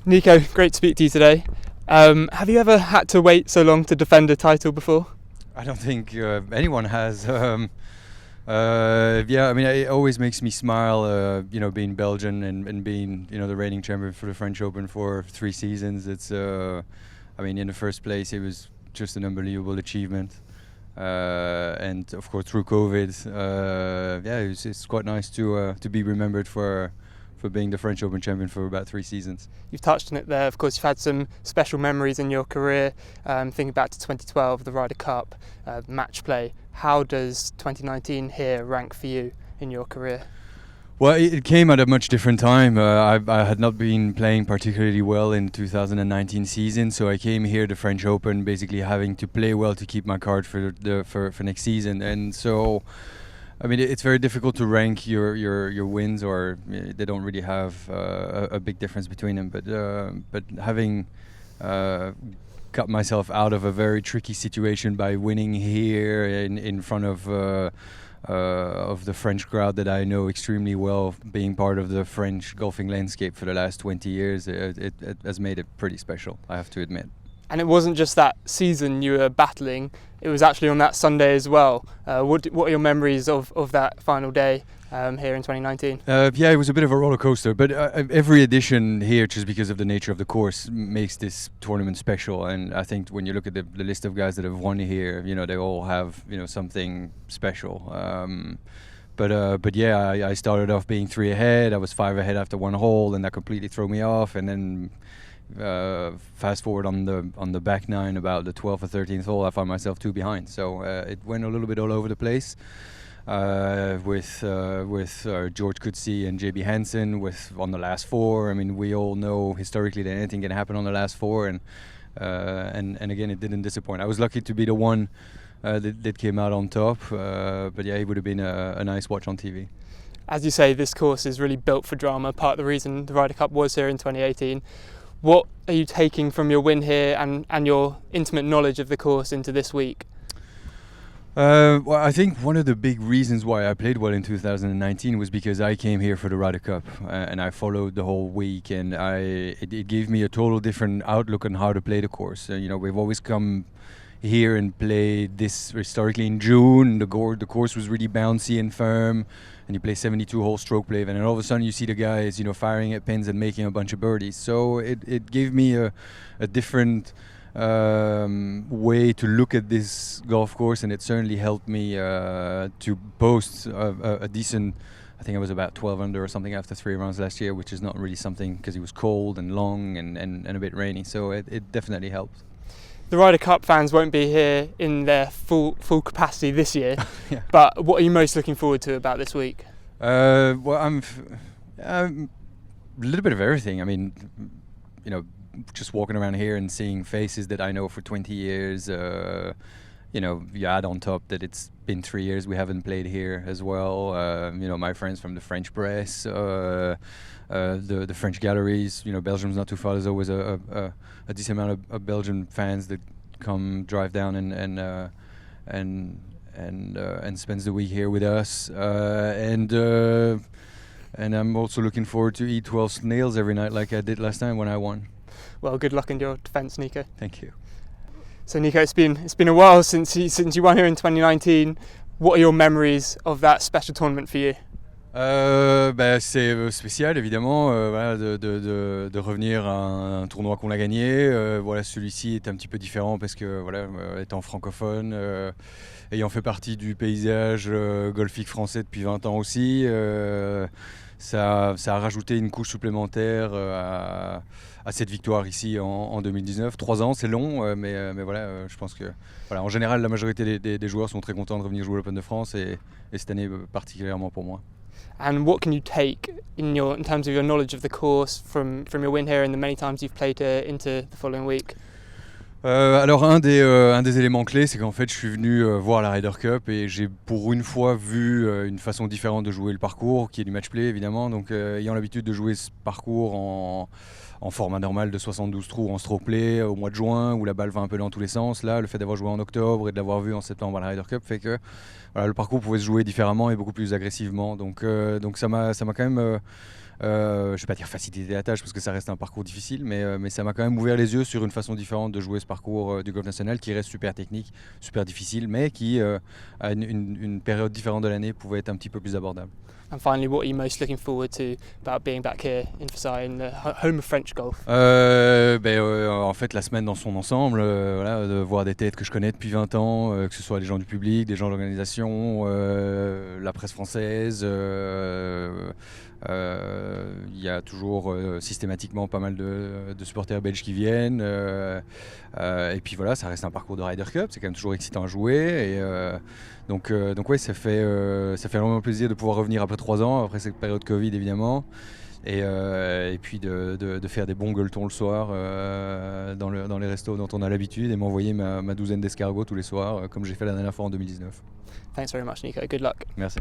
Nico, great to speak to you today. Have you ever had to wait so long to defend a title before? I don't think anyone has. It always makes me smile, being Belgian and being, the reigning champion for the French Open for 3 seasons. It's, in the first place, it was just an unbelievable achievement. And of course, through COVID, it's quite nice to be remembered for being the French Open champion for about 3 seasons. You've touched on it there. Of course, you've had some special memories in your career. Thinking back to 2012, the Ryder Cup, match play. How does 2019 here rank for you in your career? Well, it came at a much different time. I had not been playing particularly well in 2019 season, so I came here the French Open basically having to play well to keep my card for next season, and so. It's very difficult to rank your wins, or they don't really have a big difference between them. But having got myself out of a very tricky situation by winning here in front of the French crowd that I know extremely well, being part of the French golfing landscape for the last 20 years, it has made it pretty special, I have to admit. And it wasn't just that season you were battling, it was actually on that Sunday as well. What are your memories of that final day here in 2019? It was a bit of a roller coaster, but every edition here, just because of the nature of the course, makes this tournament special. And I think when you look at the list of guys that have won here, they all have something special. I started off being 3 ahead. I was 5 ahead after 1 hole, and that completely threw me off. And then fast forward on the back 9, about the 12th or 13th hole, I found myself 2 behind. So it went a little bit all over the place with George Coetzee and JB Hansen on the last 4. We all know historically that anything can happen on the last 4, and again, it didn't disappoint. I was lucky to be the one that came out on top, it would have been a nice watch on TV. As you say, this course is really built for drama. Part of the reason the Ryder Cup was here in 2018. What are you taking from your win here and your intimate knowledge of the course into this week? I think one of the big reasons why I played well in 2019 was because I came here for the Ryder Cup, and I followed the whole week, and it gave me a total different outlook on how to play the course. We've always come here and played this historically in June. The course was really bouncy and firm, and you play 72-hole stroke play, and then all of a sudden you see the guys, firing at pins and making a bunch of birdies. So it gave me a different way to look at this golf course, and it certainly helped me to boast a decent. I think I was about 12 under or something after 3 rounds last year, which is not really something because it was cold and long and a bit rainy. So it definitely helped. The Ryder Cup fans won't be here in their full capacity this year, yeah. But what are you most looking forward to about this week? I'm a little bit of everything. Just walking around here and seeing faces that I know for 20 years. You add on top that it's been 3 years we haven't played here as well. My friends from the French press, the French galleries. Belgium's not too far. There's always a decent amount of Belgian fans that come drive down and spends the week here with us. And I'm also looking forward to eat 12 snails every night like I did last time when I won. Well, good luck in your defence, Nico. Thank you. So Nico, it's been a while since you won here in 2019. What are your memories of that special tournament for you? C'est spécial évidemment, de revenir à un tournoi qu'on a gagné. Celui-ci est un petit peu différent parce que étant francophone, ayant fait partie du paysage golfique français depuis 20 ans aussi, ça a rajouté une couche supplémentaire à cette victoire ici en 2019. 3 ans, c'est long, mais je pense que en général, la majorité des joueurs sont très contents de revenir jouer l'Open de France et cette année particulièrement pour moi. and what can you take in terms of your knowledge of the course from your win here and the many times you've played into the following week? Alors un des éléments clés, c'est qu'en fait je suis venu voir la Ryder Cup et j'ai pour une fois vu une façon différente de jouer le parcours, qui est du match play évidemment. Donc ayant l'habitude de jouer ce parcours en format normal de 72 trous en stroke play au mois de juin où la balle va un peu dans tous les sens, là le fait d'avoir joué en octobre et de l'avoir vu en septembre à la Ryder Cup fait que voilà, le parcours pouvait se jouer différemment et beaucoup plus agressivement. Donc ça m'a quand même je ne vais pas dire faciliter la tâche parce que ça reste un parcours difficile, mais ça m'a quand même ouvert les yeux sur une façon différente de jouer ce parcours du golf national qui reste super technique, super difficile, mais qui à une période différente de l'année pouvait être un petit peu plus abordable. And finally, what are you most looking forward to about being back here in Versailles, in the home of French golf? En fait, la semaine dans son ensemble, voilà, de voir des têtes que je connais depuis 20 ans, que ce soit des gens du public, des gens de l'organisation, la presse française. Il y a toujours systématiquement pas mal de supporters belges qui viennent. Et puis voilà, ça reste un parcours de Ryder Cup, c'est quand même toujours excitant à jouer. Et, donc ouais, ça fait vraiment plaisir de pouvoir revenir après 3 ans, après cette période Covid évidemment. Et puis de faire des bons gueuletons le soir dans les restos dont on a l'habitude et m'envoyer ma douzaine d'escargots tous les soirs comme j'ai fait la dernière fois en 2019. Thanks very much, Nico. Good luck. Merci.